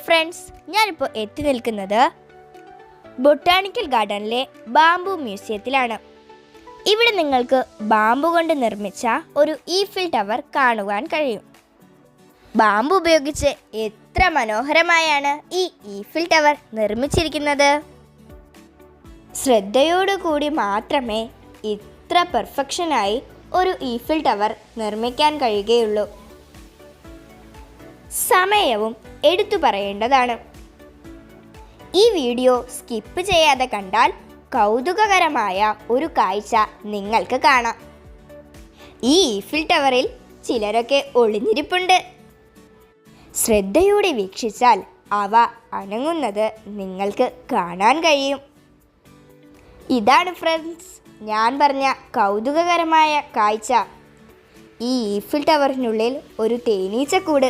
Friends, ഞാനിപ്പോൾ എത്തി നിൽക്കുന്നത് ബൊട്ടാണിക്കൽ ഗാർഡനിലെ ബാംബു മ്യൂസിയത്തിലാണ്. ഇവിടെ നിങ്ങൾക്ക് ബാംബു കൊണ്ട് നിർമ്മിച്ച ഒരു ഈഫിൽ ടവർ കാണുവാൻ കഴിയും. ബാംബു ഉപയോഗിച്ച് എത്ര മനോഹരമായാണ് ഈ ഈഫിൽ ടവർ നിർമ്മിച്ചിരിക്കുന്നത്. ശ്രദ്ധയോടുകൂടി മാത്രമേ ഇത്ര പെർഫെക്ഷനായി ഒരു ഈഫിൽ ടവർ നിർമ്മിക്കാൻ കഴിയുകയുള്ളൂ. സമയവും എടുത്തു പറയേണ്ടതാണ്. ഈ വീഡിയോ സ്കിപ്പ് ചെയ്യാതെ കണ്ടാൽ കൗതുകകരമായ ഒരു കാഴ്ച നിങ്ങൾക്ക് കാണാം. ഈ ഈഫിൽ ടവറിൽ ചിലരൊക്കെ ഒളിഞ്ഞിരിപ്പുണ്ട്. ശ്രദ്ധയോടെ വീക്ഷിച്ചാൽ അവ അനങ്ങുന്നത് നിങ്ങൾക്ക് കാണാൻ കഴിയും. ഇതാണ് ഫ്രണ്ട്സ്, ഞാൻ പറഞ്ഞ കൗതുകകരമായ കാഴ്ച. ഈ ഈഫിൽ ടവറിനുള്ളിൽ ഒരു തേനീച്ചക്കൂട്.